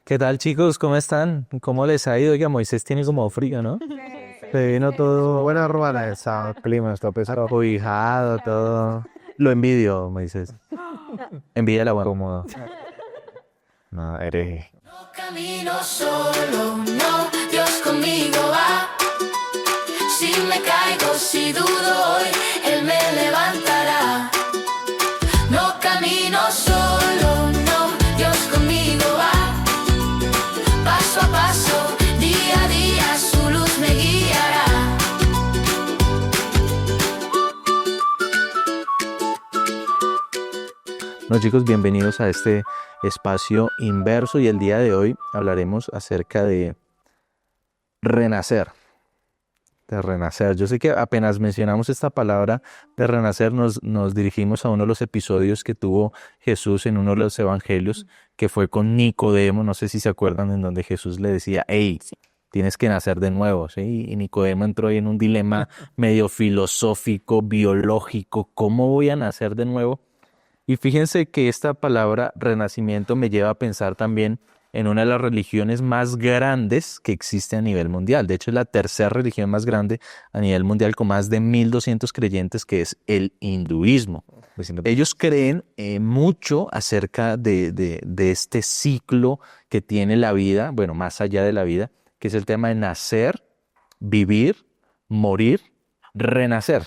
¿Qué tal, chicos? ¿Cómo están? ¿Cómo les ha ido? Oiga, Moisés tiene como frío, ¿no? Se vino todo Buena rumana esa, el clima está pesado. acobijado, todo. Lo envidio, Moisés. Envidia la buena cómodo. No, hereje. No camino solo, no, Dios conmigo va. Si me caigo, si dudo hoy, Él me levantará. No camino solo, no, Dios conmigo va. Paso a paso, día a día, su luz me guiará. Bueno, chicos, bienvenidos a este espacio inverso y el día de hoy hablaremos acerca de renacer. De renacer. Yo sé que apenas mencionamos esta palabra de renacer, nos dirigimos a uno de los episodios que tuvo Jesús en uno de los evangelios, que fue con Nicodemo. No sé si se acuerdan, en donde Jesús le decía, hey, tienes que nacer de nuevo, ¿sí? Y Nicodemo entró ahí en un dilema medio filosófico, biológico. ¿Cómo voy a nacer de nuevo? Y fíjense que esta palabra renacimiento me lleva a pensar también en una de las religiones más grandes que existe a nivel mundial. De hecho, es la tercera religión más grande a nivel mundial con más de 1.200 creyentes, que es el hinduismo. Ellos creen mucho acerca de este ciclo que tiene la vida, bueno, más allá de la vida, que es el tema de nacer, vivir, morir, renacer.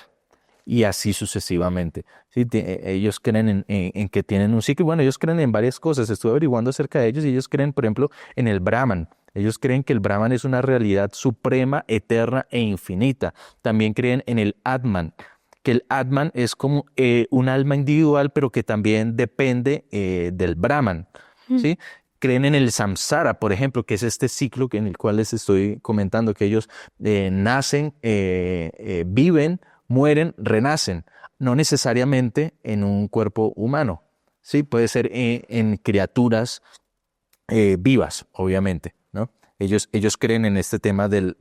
Y así sucesivamente. ¿Sí? Ellos creen en que tienen un ciclo. Bueno, ellos creen en varias cosas. Estuve averiguando acerca de ellos y ellos creen, por ejemplo, en el Brahman. Ellos creen que el Brahman es una realidad suprema, eterna e infinita. También creen en el Atman, que el Atman es como un alma individual, pero que también depende del Brahman. ¿Sí? Creen en el samsara, por ejemplo, que es este ciclo en el cual les estoy comentando, que ellos nacen, viven, mueren, renacen, no necesariamente en un cuerpo humano, ¿sí? Puede ser en criaturas vivas, obviamente, ¿no? Ellos creen en este tema de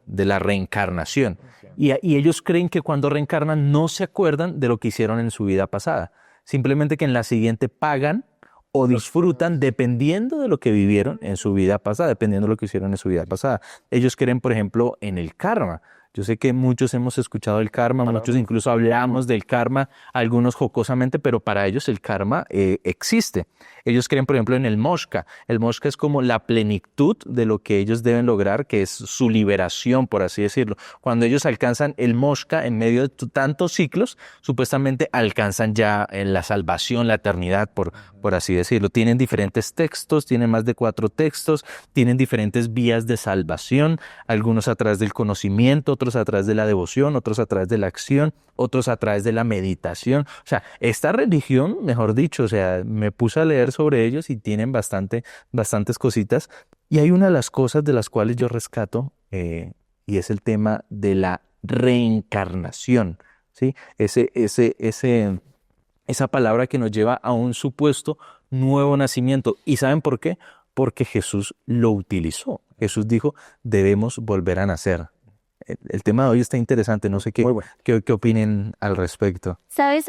la reencarnación y ellos creen que cuando reencarnan no se acuerdan de lo que hicieron en su vida pasada, simplemente que en la siguiente pagan o disfrutan dependiendo de lo que vivieron en su vida pasada, dependiendo de lo que hicieron en su vida pasada. Ellos creen, por ejemplo, en el karma. Yo sé que muchos hemos escuchado el karma, muchos incluso hablamos del karma, algunos jocosamente, pero para ellos el karma existe. Ellos creen, por ejemplo, en el moksha. El moksha es como la plenitud de lo que ellos deben lograr, que es su liberación, por así decirlo. Cuando ellos alcanzan el moksha en medio de tantos ciclos, supuestamente alcanzan ya la salvación, la eternidad, por así decirlo. Tienen diferentes textos, tienen más de 4 textos, tienen diferentes vías de salvación, algunos a través del conocimiento, otros a través de la devoción, otros a través de la acción, otros a través de la meditación. O sea, esta religión, mejor dicho, o sea, me puse a leer sobre ellos y tienen bastantes cositas. Y hay una de las cosas de las cuales yo rescato y es el tema de la reencarnación, ¿sí? Esa palabra que nos lleva a un supuesto nuevo nacimiento. ¿Y saben por qué? Porque Jesús lo utilizó. Jesús dijo, debemos volver a nacer. El tema de hoy está interesante, no sé Muy bueno. qué opinen al respecto. Sabes,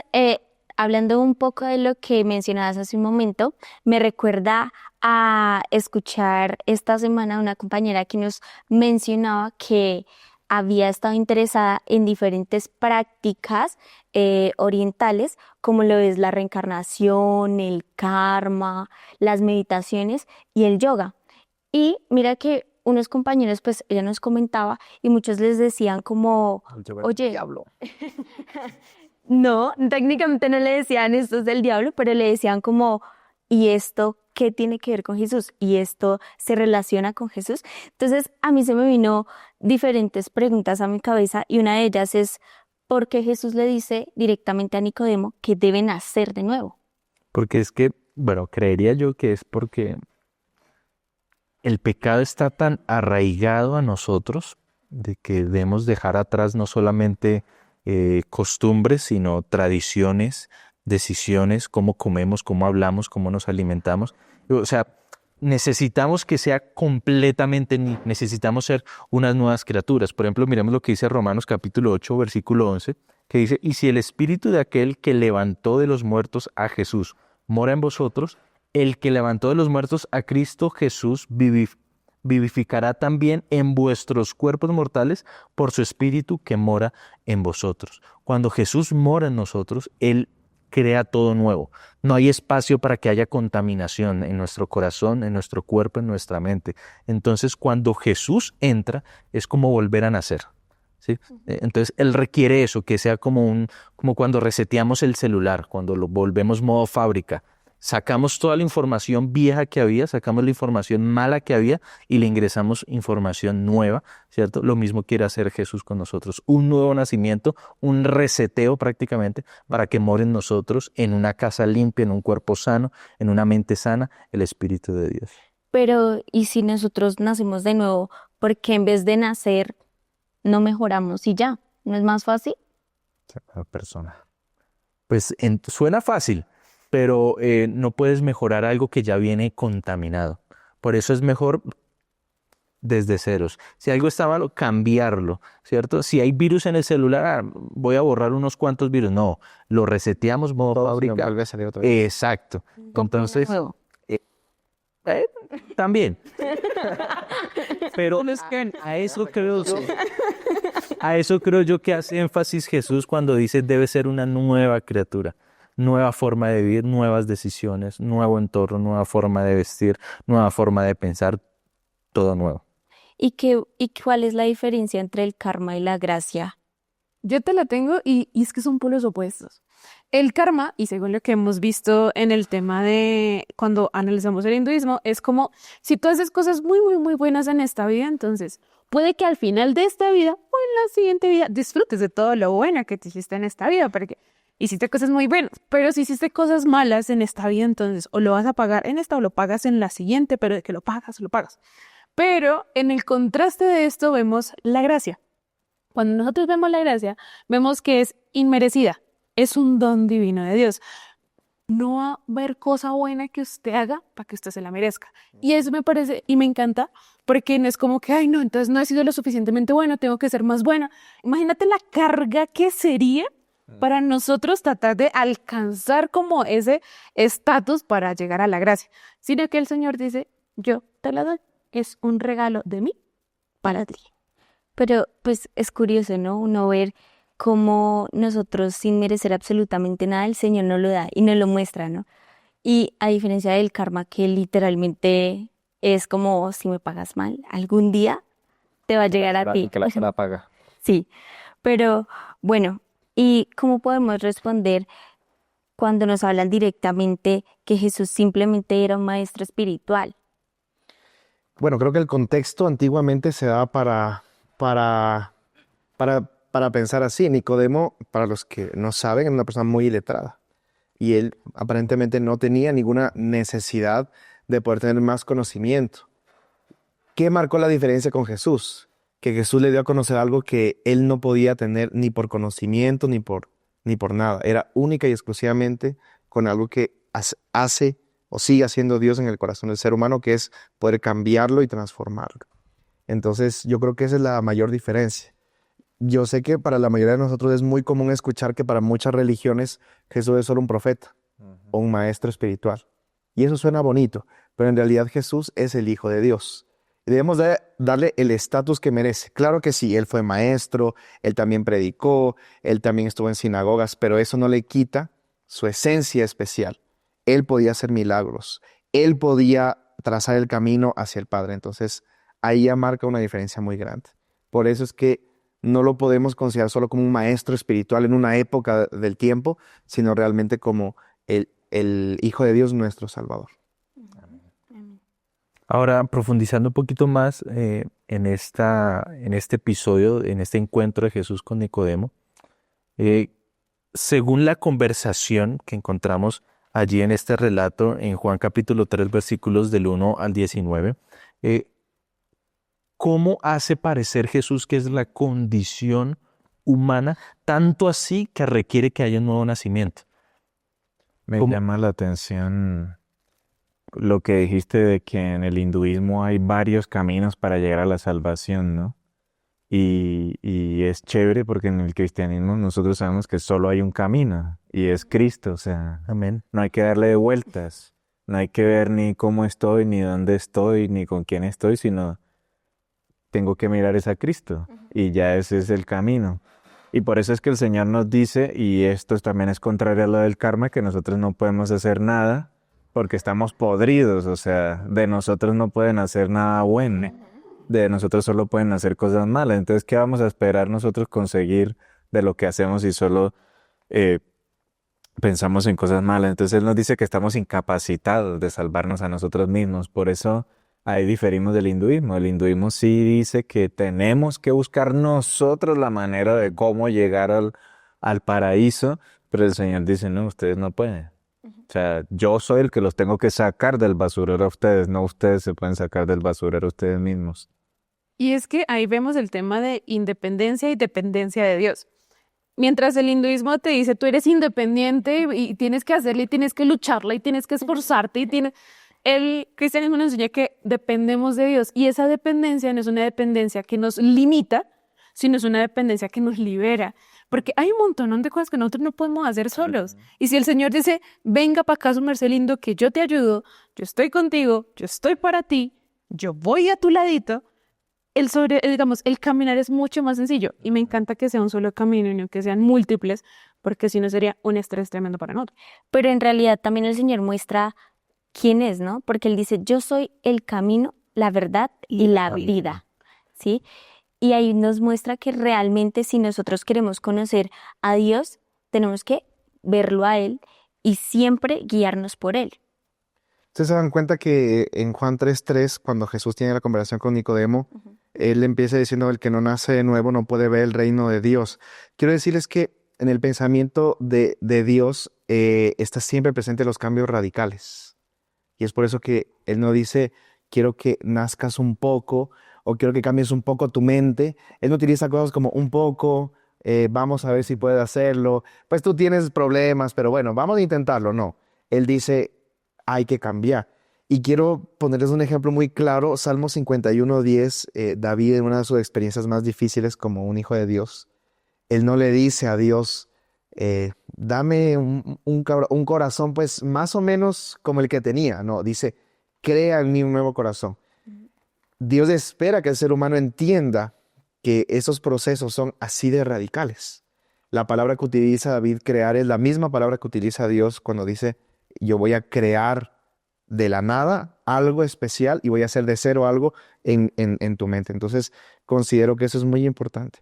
hablando un poco de lo que mencionabas hace un momento, me recuerda a escuchar esta semana a una compañera que nos mencionaba que había estado interesada en diferentes prácticas orientales, como lo es la reencarnación, el karma, las meditaciones y el yoga. Y mira que unos compañeros, pues ella nos comentaba y muchos les decían como, oye, Diablo. no, técnicamente no le decían esto es del diablo, pero le decían como, ¿y esto qué tiene que ver con Jesús? ¿Y esto se relaciona con Jesús? Entonces a mí se me vino diferentes preguntas a mi cabeza y una de ellas es, ¿por qué Jesús le dice directamente a Nicodemo que debe nacer de nuevo? Porque es que, bueno, creería yo que es porque el pecado está tan arraigado a nosotros de que debemos dejar atrás no solamente costumbres, sino tradiciones, decisiones, cómo comemos, cómo hablamos, cómo nos alimentamos. O sea, necesitamos que sea completamente, necesitamos ser unas nuevas criaturas. Por ejemplo, miremos lo que dice Romanos capítulo 8, versículo 11, que dice, y si el espíritu de aquel que levantó de los muertos a Jesús mora en vosotros, el que levantó de los muertos a Cristo Jesús vivificará también en vuestros cuerpos mortales por su Espíritu que mora en vosotros. Cuando Jesús mora en nosotros, Él crea todo nuevo. No hay espacio para que haya contaminación en nuestro corazón, en nuestro cuerpo, en nuestra mente. Entonces, cuando Jesús entra, es como volver a nacer, ¿sí? Entonces, Él requiere eso, que sea como cuando reseteamos el celular, cuando lo volvemos modo fábrica. Sacamos toda la información vieja que había, sacamos la información mala que había y le ingresamos información nueva, ¿cierto? Lo mismo quiere hacer Jesús con nosotros. Un nuevo nacimiento, un reseteo prácticamente para que more en nosotros, en una casa limpia, en un cuerpo sano, en una mente sana, el Espíritu de Dios. Pero, ¿y si nosotros nacimos de nuevo? Porque en vez de nacer, no mejoramos y ya, ¿no es más fácil? La persona. Pues suena fácil, pero no puedes mejorar algo que ya viene contaminado. Por eso es mejor desde ceros. Si algo está malo, cambiarlo, ¿cierto? Si hay virus en el celular, voy a borrar unos cuantos virus. No, lo reseteamos modo Todo fábrica. vuelve a salir otra vez. Exacto. Como Entonces, nuevo. también. Pero a eso creo yo que hace énfasis Jesús cuando dice debe ser una nueva criatura. Nueva forma de vivir, nuevas decisiones, nuevo entorno, nueva forma de vestir, nueva forma de pensar, todo nuevo. ¿Y cuál es la diferencia entre el karma y la gracia? Yo te la tengo y es que son polos opuestos. El karma, y según lo que hemos visto en el tema de cuando analizamos el hinduismo, es como si tú haces cosas muy, muy, muy buenas en esta vida, entonces puede que al final de esta vida o en la siguiente vida disfrutes de todo lo bueno que te hiciste en esta vida, porque hiciste cosas muy buenas, pero si hiciste cosas malas en esta vida, entonces o lo vas a pagar en esta o lo pagas en la siguiente, pero de que lo pagas, lo pagas. Pero en el contraste de esto vemos la gracia. Cuando nosotros vemos la gracia, vemos que es inmerecida, es un don divino de Dios. No va a haber cosa buena que usted haga para que usted se la merezca. Y eso me parece y me encanta porque no es como que, ay no, entonces no he sido lo suficientemente bueno, tengo que ser más buena. Imagínate la carga que sería para nosotros tratar de alcanzar como ese estatus para llegar a la gracia, sino que el Señor dice, yo te la doy, es un regalo de mí para ti. Pero pues es curioso, ¿no? Uno ver cómo nosotros sin merecer absolutamente nada, el Señor nos lo da y nos lo muestra, ¿no? Y a diferencia del karma, que literalmente es como si me pagas mal, algún día te va a llegar a ti. Que la paga. Sí, pero bueno, ¿y cómo podemos responder cuando nos hablan directamente que Jesús simplemente era un maestro espiritual? Bueno, creo que el contexto antiguamente se da para pensar así. Nicodemo, para los que no saben, es una persona muy iletrada. Y él aparentemente no tenía ninguna necesidad de poder tener más conocimiento. ¿Qué marcó la diferencia con Jesús? Que Jesús le dio a conocer algo que él no podía tener ni por conocimiento ni por nada. Era única y exclusivamente con algo que hace o sigue haciendo Dios en el corazón del ser humano, que es poder cambiarlo y transformarlo. Entonces, yo creo que esa es la mayor diferencia. Yo sé que para la mayoría de nosotros es muy común escuchar que para muchas religiones Jesús es solo un profeta o un maestro espiritual. Y eso suena bonito, pero en realidad Jesús es el Hijo de Dios. Y debemos darle el estatus que merece. Claro que sí, Él fue maestro, Él también predicó, Él también estuvo en sinagogas, pero eso no le quita su esencia especial. Él podía hacer milagros, Él podía trazar el camino hacia el Padre. Entonces, ahí ya marca una diferencia muy grande. Por eso es que no lo podemos considerar solo como un maestro espiritual en una época del tiempo, sino realmente como el Hijo de Dios, nuestro Salvador. Ahora, profundizando un poquito más en este episodio, en este encuentro de Jesús con Nicodemo, según la conversación que encontramos allí en este relato, en Juan capítulo 3, versículos del 1 al 19, ¿cómo hace parecer Jesús que es la condición humana, tanto así que requiere que haya un nuevo nacimiento? Me ¿Cómo? llama la atención lo que dijiste de que en el hinduismo hay varios caminos para llegar a la salvación, ¿no? Y es chévere porque en el cristianismo nosotros sabemos que solo hay un camino y es Cristo, o sea, Amén. no hay que darle de vueltas. No hay que ver ni cómo estoy, ni dónde estoy, ni con quién estoy, sino tengo que mirar es a Cristo y ya ese es el camino. Y por eso es que el Señor nos dice, y esto también es contrario a lo del karma, que nosotros no podemos hacer nada porque estamos podridos, o sea, de nosotros no pueden hacer nada bueno, de nosotros solo pueden hacer cosas malas. Entonces, ¿qué vamos a esperar nosotros conseguir de lo que hacemos si solo eh, pensamos en cosas malas? Entonces Él nos dice que estamos incapacitados de salvarnos a nosotros mismos. Por eso ahí diferimos del hinduismo. El hinduismo sí dice que tenemos que buscar nosotros la manera de cómo llegar al paraíso, pero el Señor dice, no, ustedes no pueden. O sea, yo soy el que los tengo que sacar del basurero a ustedes, no ustedes se pueden sacar del basurero ustedes mismos. Y es que ahí vemos el tema de independencia y dependencia de Dios. Mientras el hinduismo te dice, tú eres independiente y tienes que hacerle, y tienes que lucharla, y tienes que esforzarte, el cristianismo nos enseña que dependemos de Dios. Y esa dependencia no es una dependencia que nos limita, sino es una dependencia que nos libera. Porque hay un montón de cosas que nosotros no podemos hacer solos. Y si el Señor dice, venga para acá, su merced lindo, que yo te ayudo, yo estoy contigo, yo estoy para ti, yo voy a tu ladito, digamos, el caminar es mucho más sencillo. Y me encanta que sea un solo camino y no que sean múltiples, porque si no sería un estrés tremendo para nosotros. Pero en realidad también el Señor muestra quién es, ¿no? Porque Él dice, yo soy el camino, la verdad y la vida, ¿sí? Y ahí nos muestra que realmente si nosotros queremos conocer a Dios, tenemos que verlo a Él y siempre guiarnos por Él. Ustedes se dan cuenta que en Juan 3:3, cuando Jesús tiene la conversación con Nicodemo, él empieza diciendo, el que no nace de nuevo no puede ver el reino de Dios. Quiero decirles que en el pensamiento de Dios está siempre presente los cambios radicales. Y es por eso que Él no dice, quiero que nazcas un poco, o quiero que cambies un poco tu mente. Él no utiliza cosas como un poco, vamos a ver si puedes hacerlo. Pues tú tienes problemas, pero bueno, vamos a intentarlo. No, Él dice, hay que cambiar. Y quiero ponerles un ejemplo muy claro. Salmo 51:10, David, en una de sus experiencias más difíciles como un hijo de Dios, él no le dice a Dios, dame un corazón pues más o menos como el que tenía. No, dice, crea en mí un nuevo corazón. Dios espera que el ser humano entienda que esos procesos son así de radicales. La palabra que utiliza David, crear, es la misma palabra que utiliza Dios cuando dice, yo voy a crear de la nada algo especial y voy a hacer de cero algo en tu mente. Entonces, considero que eso es muy importante,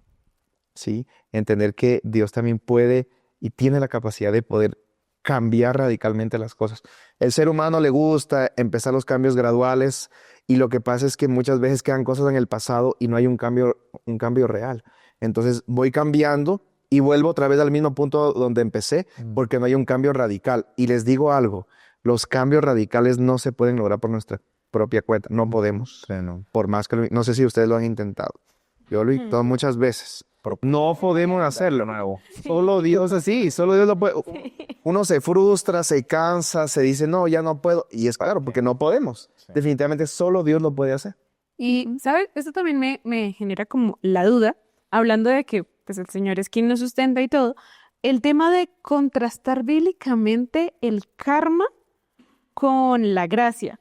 ¿sí? Entender que Dios también puede y tiene la capacidad de poder cambiar radicalmente las cosas. El ser humano le gusta empezar los cambios graduales y lo que pasa es que muchas veces quedan cosas en el pasado y no hay un cambio real. Entonces voy cambiando y vuelvo otra vez al mismo punto donde empecé porque no hay un cambio radical. Y les digo algo, los cambios radicales no se pueden lograr por nuestra propia cuenta, no podemos. Sí, no. Por más que no sé si ustedes lo han intentado. Yo lo he intentado muchas veces. No podemos hacerlo. Nuevo. Solo Dios así, solo Dios lo puede. Uno se frustra, se cansa, se dice, no, ya no puedo. Y es claro, porque no podemos. Sí. Definitivamente solo Dios lo puede hacer. Y, ¿sabes? Esto también me genera como la duda, hablando de que pues, el Señor es quien nos sustenta y todo, el tema de contrastar bíblicamente el karma con la gracia.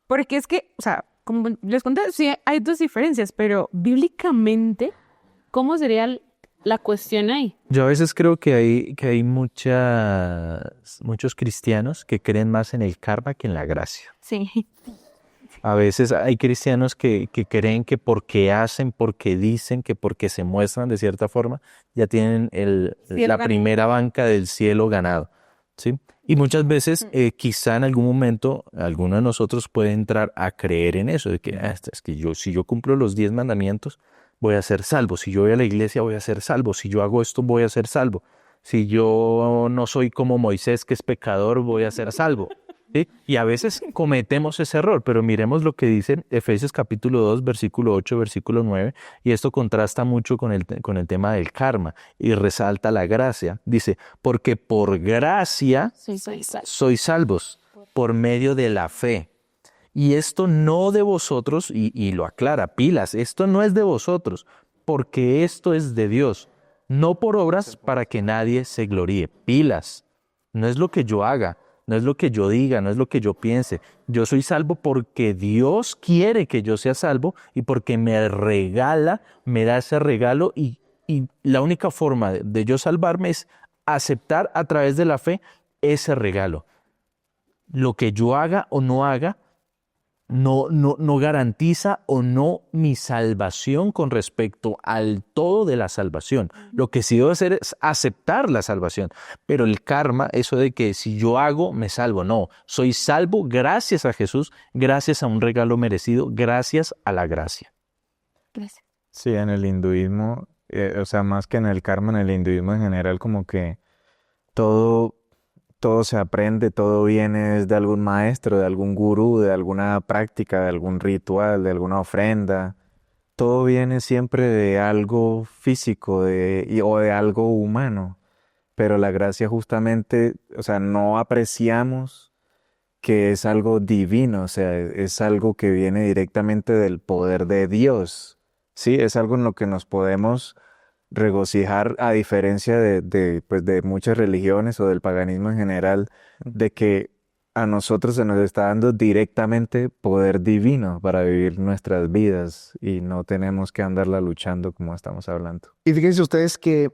Porque es que, o sea, como les conté, sí hay dos diferencias, pero bíblicamente, ¿cómo sería la cuestión ahí? Yo a veces creo que hay muchos cristianos que creen más en el karma que en la gracia. Sí. A veces hay cristianos que creen que porque hacen, porque dicen, que porque se muestran de cierta forma, ya tienen Cielo la ganado. primera banca del cielo ganado, ¿sí? Y muchas veces, quizá en algún momento, alguno de nosotros puede entrar a creer en eso, de que es que si yo cumplo los 10 mandamientos, voy a ser salvo. Si yo voy a la iglesia, voy a ser salvo. Si yo hago esto, voy a ser salvo. Si yo no soy como Moisés, que es pecador, voy a ser salvo. ¿Sí? Y a veces cometemos ese error, pero miremos lo que dice Efesios capítulo 2, versículo 8, versículo 9, y esto contrasta mucho con el tema del karma y resalta la gracia. Dice, porque por gracia sois salvos por medio de la fe. Y esto no de vosotros, y lo aclara, pilas, esto no es de vosotros, porque esto es de Dios, no por obras para que nadie se gloríe. Pilas, no es lo que yo haga, no es lo que yo diga, no es lo que yo piense. Yo soy salvo porque Dios quiere que yo sea salvo y porque me regala, me da ese regalo y la única forma de yo salvarme es aceptar a través de la fe ese regalo. Lo que yo haga o no haga no garantiza o no mi salvación con respecto al todo de la salvación. Lo que sí debo hacer es aceptar la salvación. Pero el karma, eso de que si yo hago, me salvo. No, soy salvo gracias a Jesús, gracias a un regalo merecido, gracias a la gracia. Gracias. Sí, en el hinduismo, o sea, más que en el karma, en el hinduismo en general, como que todo, todo se aprende, todo viene de algún maestro, de algún gurú, de alguna práctica, de algún ritual, de alguna ofrenda. Todo viene siempre de algo físico o de algo humano. Pero la gracia justamente, o sea, no apreciamos que es algo divino, o sea, es algo que viene directamente del poder de Dios. Sí, es algo en lo que nos podemos regocijar a diferencia pues, de muchas religiones o del paganismo en general, de que a nosotros se nos está dando directamente poder divino para vivir nuestras vidas y no tenemos que andarla luchando como estamos hablando. Y fíjense ustedes que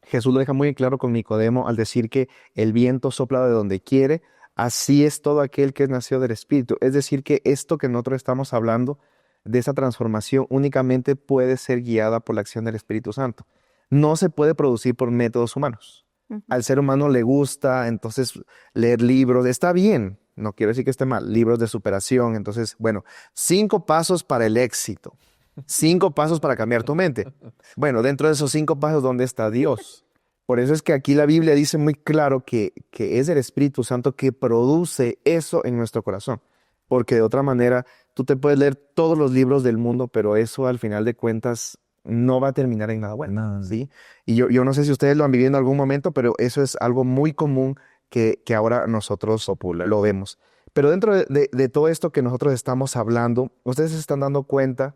Jesús lo deja muy en claro con Nicodemo al decir que el viento sopla de donde quiere, así es todo aquel que es nacido del Espíritu. Es decir, que esto que nosotros estamos hablando de esa transformación únicamente puede ser guiada por la acción del Espíritu Santo. No se puede producir por métodos humanos. Al ser humano le gusta, entonces, leer libros. Está bien, no quiero decir que esté mal, libros de superación. Entonces, bueno, 5 pasos para el éxito. 5 pasos para cambiar tu mente. Bueno, dentro de esos 5 pasos, ¿dónde está Dios? Por eso es que aquí la Biblia dice muy claro que es el Espíritu Santo que produce eso en nuestro corazón. Porque de otra manera, tú te puedes leer todos los libros del mundo, pero eso al final de cuentas no va a terminar en nada bueno, ¿sí? Y yo no sé si ustedes lo han vivido en algún momento, pero eso es algo muy común que ahora nosotros lo vemos. Pero dentro de todo esto que nosotros estamos hablando, ustedes se están dando cuenta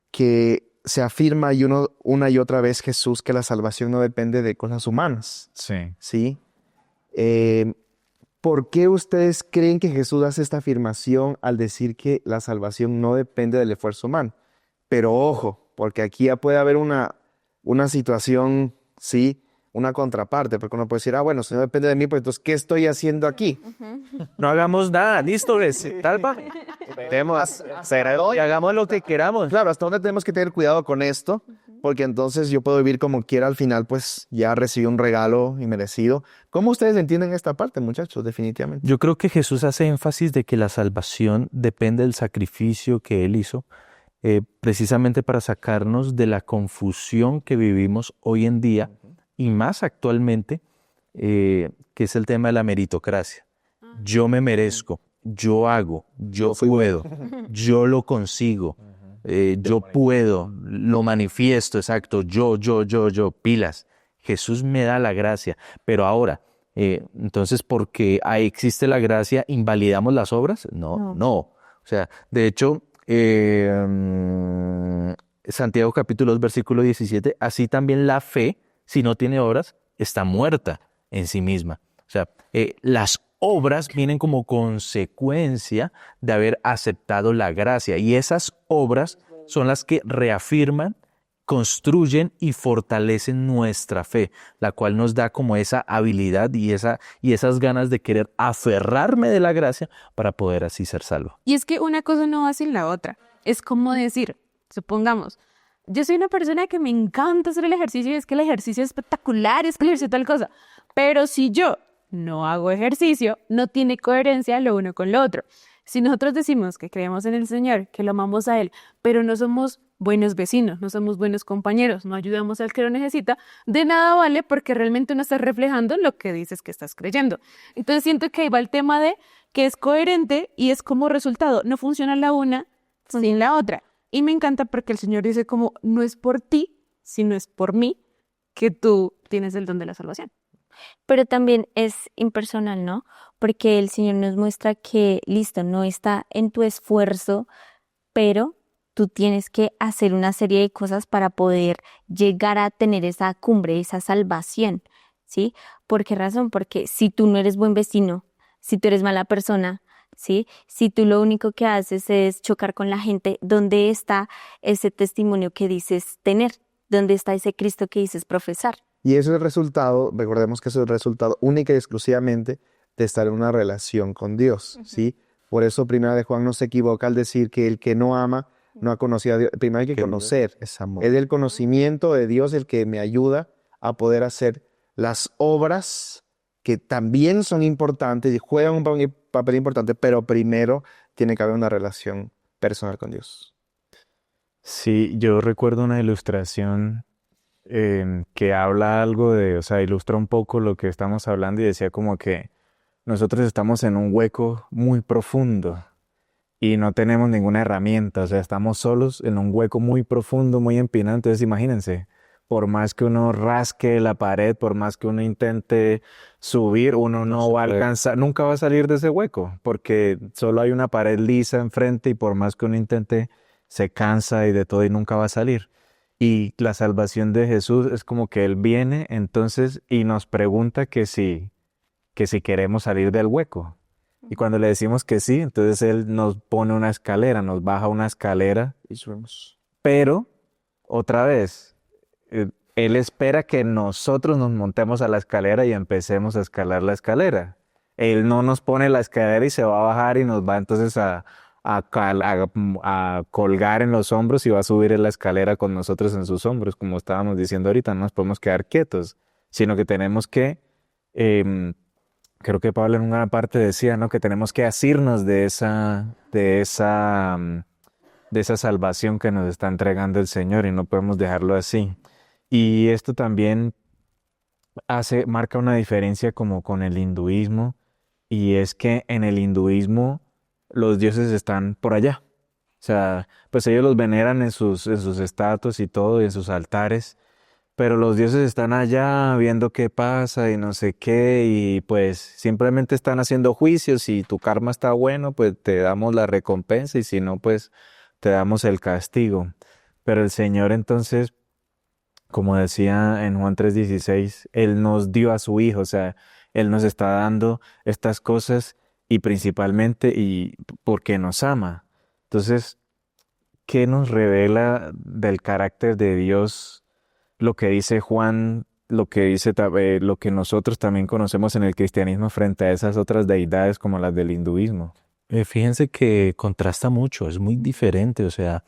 que se afirma una y otra vez Jesús que la salvación no depende de cosas humanas, Sí. ¿sí? ¿Por qué ustedes creen que Jesús hace esta afirmación al decir que la salvación no depende del esfuerzo humano? Pero ojo, porque aquí ya puede haber una situación, sí, una contraparte, porque uno puede decir, bueno, si no depende de mí, pues entonces, ¿qué estoy haciendo aquí? No hagamos nada, listo, ¿ves? Talpa. Y hagamos lo que queramos. Claro, hasta dónde tenemos que tener cuidado con esto, porque entonces yo puedo vivir como quiera, al final pues ya recibí un regalo inmerecido. ¿Cómo ustedes entienden esta parte, muchachos? Definitivamente. Yo creo que Jesús hace énfasis de que la salvación depende del sacrificio que Él hizo, precisamente para sacarnos de la confusión que vivimos hoy en día y más actualmente, que es el tema de la meritocracia. Yo me merezco, yo hago, yo puedo, yo lo consigo, yo puedo, lo manifiesto, exacto, yo, pilas. Jesús me da la gracia, pero ahora, entonces, porque ahí existe la gracia, ¿invalidamos las obras? No. O sea, de hecho, Santiago capítulo 2, versículo 17, así también la fe, si no tiene obras, está muerta en sí misma. O sea, las obras vienen como consecuencia de haber aceptado la gracia y esas obras son las que reafirman, construyen y fortalecen nuestra fe, la cual nos da como esa habilidad y esas ganas de querer aferrarme de la gracia para poder así ser salvo. Y es que una cosa no va sin la otra. Es como decir, supongamos, yo soy una persona que me encanta hacer el ejercicio y es que el ejercicio es espectacular, es que el ejercicio tal cosa. Pero si yo no hago ejercicio, no tiene coherencia lo uno con lo otro. Si nosotros decimos que creemos en el Señor, que lo amamos a Él, pero no somos buenos vecinos, no somos buenos compañeros, no ayudamos al que lo necesita, de nada vale porque realmente no estás reflejando lo que dices que estás creyendo. Entonces siento que ahí va el tema de que es coherente y es como resultado. No funciona la una sin la otra. Y me encanta porque el Señor dice como no es por ti, sino es por mí que tú tienes el don de la salvación. Pero también es impersonal, ¿no? Porque el Señor nos muestra que, listo, no está en tu esfuerzo, pero tú tienes que hacer una serie de cosas para poder llegar a tener esa cumbre, esa salvación. ¿sí? ¿Por qué razón? Porque si tú no eres buen vecino, si tú eres mala persona, ¿sí? Si tú lo único que haces es chocar con la gente, ¿dónde está ese testimonio que dices tener? ¿Dónde está ese Cristo que dices profesar? Y eso es el resultado, recordemos que eso es el resultado única y exclusivamente de estar en una relación con Dios, ¿sí? Por eso Primera de Juan no se equivoca al decir que el que no ama no ha conocido a Dios. Primero hay que Que Dios conocer. es amor. Es el conocimiento de Dios el que me ayuda a poder hacer las obras que también son importantes y juegan un papel importante, pero primero tiene que haber una relación personal con Dios. Sí, yo recuerdo una ilustración que habla algo de, o sea, ilustra un poco lo que estamos hablando y decía como que nosotros estamos en un hueco muy profundo y no tenemos ninguna herramienta, o sea, estamos solos en un hueco muy profundo, muy empinado. Entonces, imagínense, por más que uno rasque la pared, por más que uno intente subir, uno no va a alcanzar, nunca va a salir de ese hueco, porque solo hay una pared lisa enfrente y por más que uno intente, se cansa y de todo y nunca va a salir. Y la salvación de Jesús es como que Él viene entonces y nos pregunta que si queremos salir del hueco. Y cuando le decimos que sí, entonces Él nos pone una escalera, nos baja una escalera, Y subimos. pero otra vez, Él espera que nosotros nos montemos a la escalera y empecemos a escalar la escalera. Él no nos pone la escalera y se va a bajar y nos va entonces a colgar en los hombros y va a subir en la escalera con nosotros en sus hombros, como estábamos diciendo ahorita. No nos podemos quedar quietos, sino que tenemos que, em, creo que Pablo en una parte decía, ¿no? Que tenemos que asirnos de esa salvación que nos está entregando el Señor y no podemos dejarlo así. Y esto también marca una diferencia como con el hinduismo, y es que en el hinduismo los dioses están por allá. O sea, pues ellos los veneran en sus estatuas y todo, y en sus altares, pero los dioses están allá viendo qué pasa y no sé qué, y pues simplemente están haciendo juicios. Si tu karma está bueno, pues te damos la recompensa, y si no, pues te damos el castigo. Pero el Señor entonces, como decía en Juan 3:16, Él nos dio a su Hijo, o sea, Él nos está dando estas cosas y principalmente y porque nos ama. Entonces, ¿qué nos revela del carácter de Dios lo que dice Juan, lo que dice lo que nosotros también conocemos en el cristianismo frente a esas otras deidades como las del hinduismo? Fíjense que contrasta mucho, es muy diferente. O sea,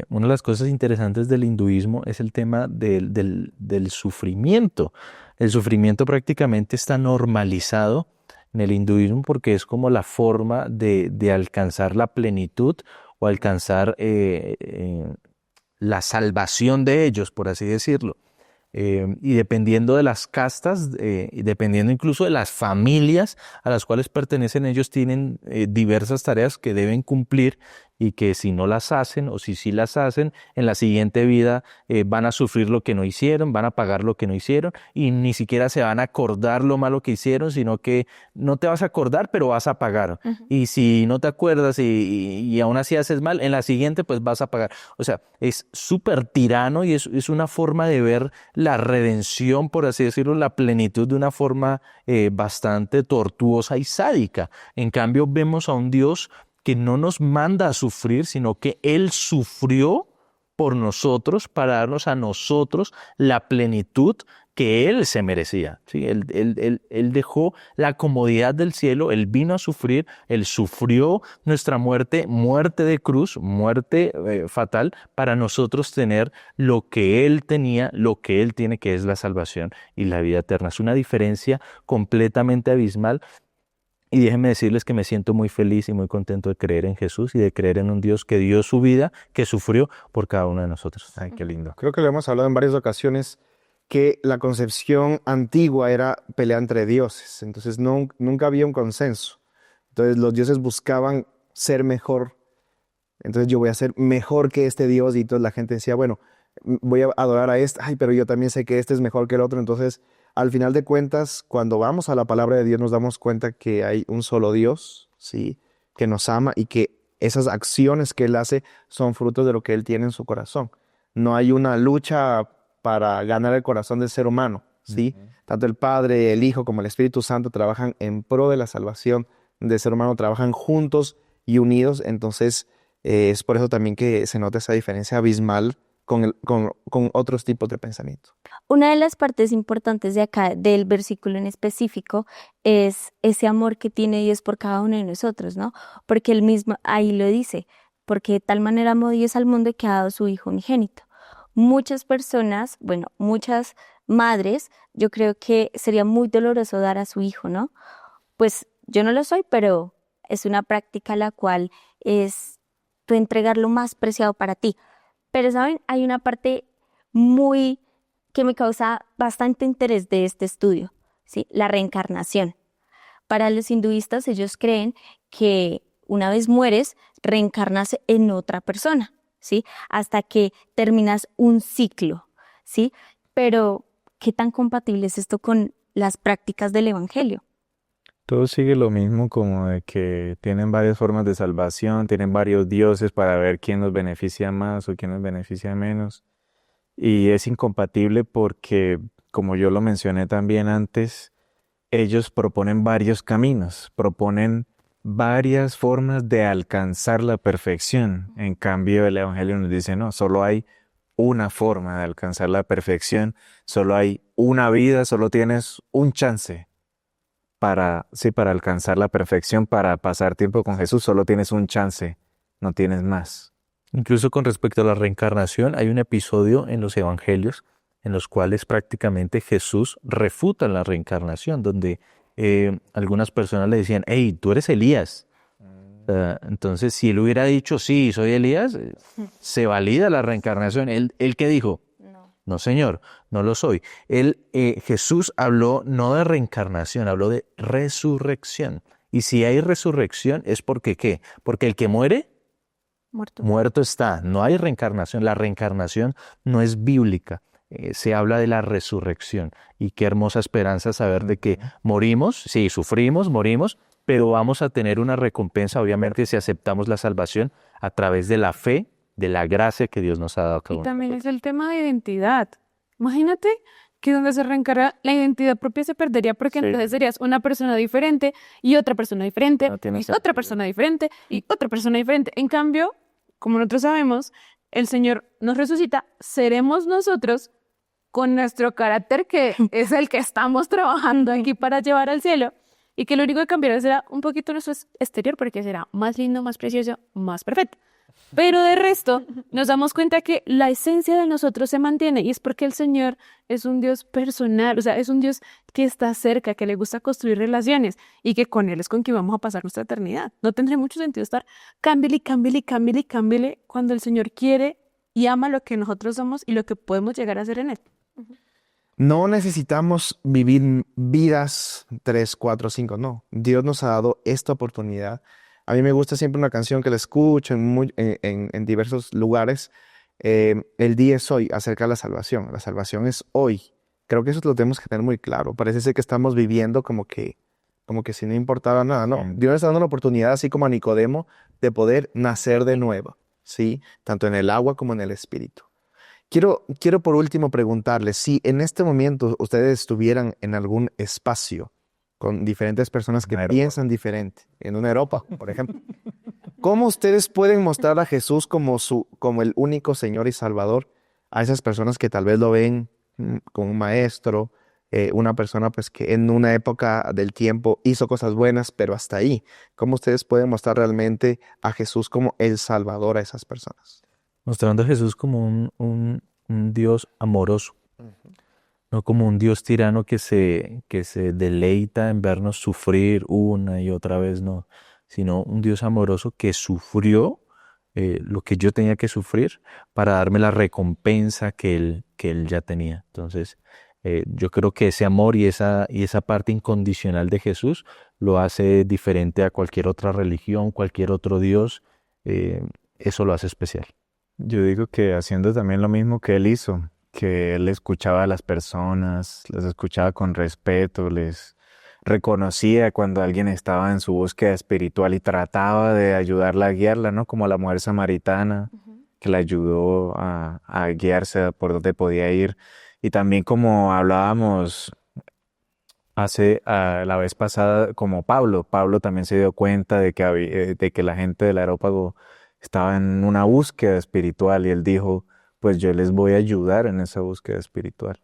una de las cosas interesantes del hinduismo es el tema del sufrimiento. El sufrimiento prácticamente está normalizado en el hinduismo porque es como la forma de alcanzar la plenitud o alcanzar la salvación de ellos, por así decirlo. Y dependiendo de las castas, y dependiendo incluso de las familias a las cuales pertenecen, ellos tienen diversas tareas que deben cumplir, y que si no las hacen o si sí las hacen, en la siguiente vida van a sufrir lo que no hicieron, van a pagar lo que no hicieron, y ni siquiera se van a acordar lo malo que hicieron, sino que no te vas a acordar, pero vas a pagar. Y si no te acuerdas y aún así haces mal, en la siguiente pues vas a pagar. O sea, es súper tirano, y es una forma de ver la redención, por así decirlo, la plenitud, de una forma bastante tortuosa y sádica. En cambio, vemos a un Dios que no nos manda a sufrir, sino que Él sufrió por nosotros para darnos a nosotros la plenitud que Él se merecía. ¿Sí? Él dejó la comodidad del cielo, Él vino a sufrir, Él sufrió nuestra muerte, muerte de cruz, muerte fatal, para nosotros tener lo que Él tenía, lo que Él tiene, que es la salvación y la vida eterna. Es una diferencia completamente abismal. Y déjenme decirles que me siento muy feliz y muy contento de creer en Jesús y de creer en un Dios que dio su vida, que sufrió por cada uno de nosotros. Ay, qué lindo. Creo que lo hemos hablado en varias ocasiones, que la concepción antigua era pelea entre dioses. Entonces nunca había un consenso. Entonces los dioses buscaban ser mejor. Entonces yo voy a ser mejor que este dios, y entonces la gente decía, bueno, voy a adorar a este, ay, pero yo también sé que este es mejor que el otro. Entonces, al final de cuentas, cuando vamos a la palabra de Dios, nos damos cuenta que hay un solo Dios, ¿sí? Que nos ama, y que esas acciones que Él hace son frutos de lo que Él tiene en su corazón. No hay una lucha para ganar el corazón del ser humano, ¿sí? Tanto el Padre, el Hijo como el Espíritu Santo trabajan en pro de la salvación del ser humano, trabajan juntos y unidos. Entonces, es por eso también que se nota esa diferencia abismal con otros tipos de pensamiento. Una de las partes importantes de acá, del versículo en específico, es ese amor que tiene Dios por cada uno de nosotros, ¿no? Porque él mismo ahí lo dice, porque de tal manera amó Dios al mundo que ha dado su Hijo unigénito. Muchas personas, bueno, muchas madres, yo creo que sería muy doloroso dar a su hijo, ¿no? Pues yo no lo soy, pero es una práctica la cual es tú entregar lo más preciado para ti. Pero, ¿saben? Hay una parte muy que me causa bastante interés de este estudio, ¿sí? La reencarnación. Para los hinduistas, ellos creen que una vez mueres, reencarnas en otra persona, ¿sí? Hasta que terminas un ciclo, ¿sí? Pero, ¿qué tan compatible es esto con las prácticas del Evangelio? Todo sigue lo mismo, como de que tienen varias formas de salvación, tienen varios dioses para ver quién nos beneficia más o quién nos beneficia menos. Y es incompatible porque, como yo lo mencioné también antes, ellos proponen varios caminos, proponen varias formas de alcanzar la perfección. En cambio, el Evangelio nos dice, no, solo hay una forma de alcanzar la perfección, solo hay una vida, solo tienes un chance para alcanzar la perfección, para pasar tiempo con Jesús, solo tienes un chance, no tienes más. Incluso con respecto a la reencarnación, hay un episodio en los evangelios en los cuales prácticamente Jesús refuta la reencarnación, donde algunas personas le decían, hey, tú eres Elías. Entonces, si él hubiera dicho, sí, soy Elías, se valida la reencarnación. ¿Él qué dijo? No, Señor, no lo soy. Jesús habló no de reencarnación, habló de resurrección. Y si hay resurrección es porque, ¿qué? Porque el que muere, muerto está. No hay reencarnación. La reencarnación no es bíblica. Se habla de la resurrección. Y qué hermosa esperanza saber de que morimos, sí, sufrimos, morimos, pero vamos a tener una recompensa, obviamente, si aceptamos la salvación a través de la fe, de la gracia que Dios nos ha dado a cada Y uno. también es el tema de identidad. Imagínate que donde se reencarna la identidad propia se perdería porque Sí. entonces serías una persona diferente y otra persona diferente No tiene y otra sentido. persona diferente y otra persona diferente. En cambio, como nosotros sabemos, el Señor nos resucita, seremos nosotros con nuestro carácter que es el que estamos trabajando aquí para llevar al cielo y que lo único que cambiará será un poquito nuestro exterior porque será más lindo, más precioso, más perfecto. Pero de resto, nos damos cuenta que la esencia de nosotros se mantiene y es porque el Señor es un Dios personal, o sea, es un Dios que está cerca, que le gusta construir relaciones y que con Él es con quien vamos a pasar nuestra eternidad. No tendría mucho sentido estar cámbiale, cámbiale, cámbiale, cámbiale cuando el Señor quiere y ama lo que nosotros somos y lo que podemos llegar a ser en Él. No necesitamos vivir vidas 3, 4, 5, no. Dios nos ha dado esta oportunidad. A mí me gusta siempre una canción que la escucho en diversos lugares. El día es hoy, acerca de la salvación. La salvación es hoy. Creo que eso lo tenemos que tener muy claro. Parece ser que estamos viviendo como que si no importara nada. No, Dios nos está dando la oportunidad, así como a Nicodemo, de poder nacer de nuevo, ¿sí? Tanto en el agua como en el espíritu. Quiero por último preguntarles, si en este momento ustedes estuvieran en algún espacio con diferentes personas que Un aeropuerto. piensan diferente, en una Europa, por ejemplo, ¿cómo ustedes pueden mostrar a Jesús como el único Señor y Salvador a esas personas que tal vez lo ven como un maestro, una persona pues que en una época del tiempo hizo cosas buenas, pero hasta ahí? ¿Cómo ustedes pueden mostrar realmente a Jesús como el Salvador a esas personas? Mostrando a Jesús como un Dios amoroso, no como un Dios tirano que se deleita en vernos sufrir una y otra vez, no, sino un Dios amoroso que sufrió lo que yo tenía que sufrir para darme la recompensa que él ya tenía. Entonces, yo creo que ese amor y esa parte incondicional de Jesús lo hace diferente a cualquier otra religión, cualquier otro Dios. Eso lo hace especial. Yo digo que haciendo también lo mismo que él hizo, que él escuchaba a las personas, las escuchaba con respeto, les reconocía cuando alguien estaba en su búsqueda espiritual y trataba de ayudarla a guiarla, ¿no? Como a la mujer samaritana, que la ayudó a guiarse por donde podía ir. Y también como hablábamos la vez pasada, como Pablo también se dio cuenta de que la gente del Areópago estaba en una búsqueda espiritual y él dijo, pues yo les voy a ayudar en esa búsqueda espiritual.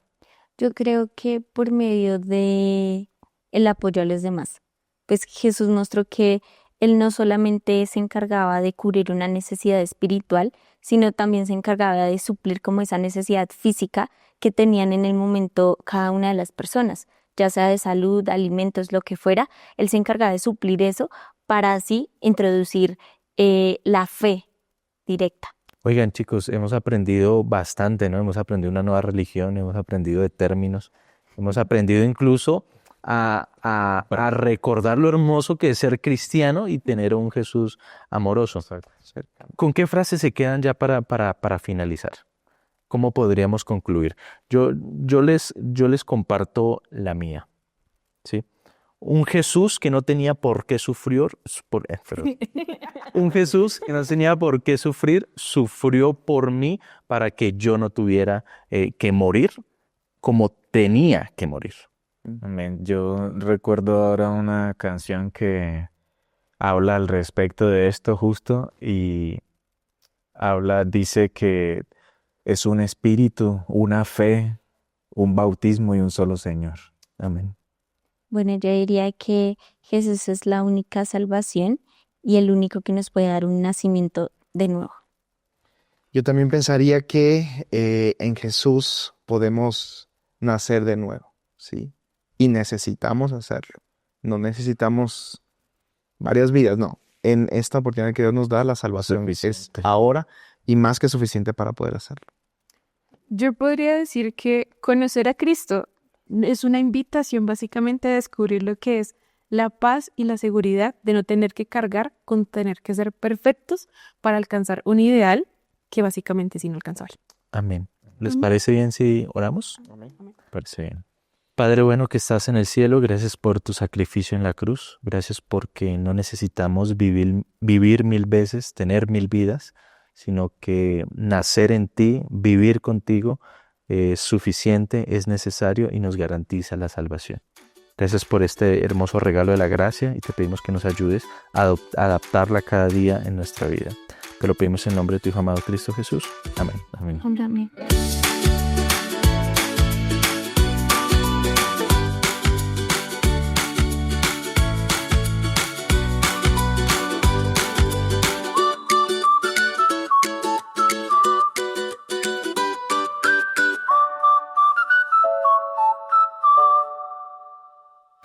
Yo creo que por medio de el apoyo a los demás, pues Jesús mostró que Él no solamente se encargaba de cubrir una necesidad espiritual, sino también se encargaba de suplir como esa necesidad física que tenían en el momento cada una de las personas, ya sea de salud, alimentos, lo que fuera. Él se encargaba de suplir eso para así introducir la fe directa. Oigan, chicos, hemos aprendido bastante, ¿no? Hemos aprendido una nueva religión, hemos aprendido de términos, hemos aprendido incluso a recordar lo hermoso que es ser cristiano y tener un Jesús amoroso. ¿Con qué frases se quedan ya para finalizar? ¿Cómo podríamos concluir? Yo les comparto la mía, ¿sí? Un Jesús que no tenía por qué sufrir, un Jesús que no tenía por qué sufrir, sufrió por mí para que yo no tuviera que morir como tenía que morir. Amén. Yo recuerdo ahora una canción que habla al respecto de esto justo y dice que es un espíritu, una fe, un bautismo y un solo Señor. Amén. Bueno, yo diría que Jesús es la única salvación y el único que nos puede dar un nacimiento de nuevo. Yo también pensaría que en Jesús podemos nacer de nuevo, ¿sí? Y necesitamos hacerlo. No necesitamos varias vidas, no. En esta oportunidad que Dios nos da, la salvación es Suficiente. ahora y más que suficiente para poder hacerlo. Yo podría decir que conocer a Cristo es una invitación básicamente a descubrir lo que es la paz y la seguridad de no tener que cargar con tener que ser perfectos para alcanzar un ideal que básicamente es inalcanzable. Amén. ¿Les parece bien si oramos? Parece bien. Padre bueno que estás en el cielo, gracias por tu sacrificio en la cruz, gracias porque no necesitamos vivir 1000 veces, tener 1000 vidas, sino que nacer en ti, vivir contigo, es suficiente, es necesario y nos garantiza la salvación. Gracias por este hermoso regalo de la gracia y te pedimos que nos ayudes a adaptarla cada día en nuestra vida. Te lo pedimos en nombre de tu Hijo amado Cristo Jesús. Amén. Amén. Amén.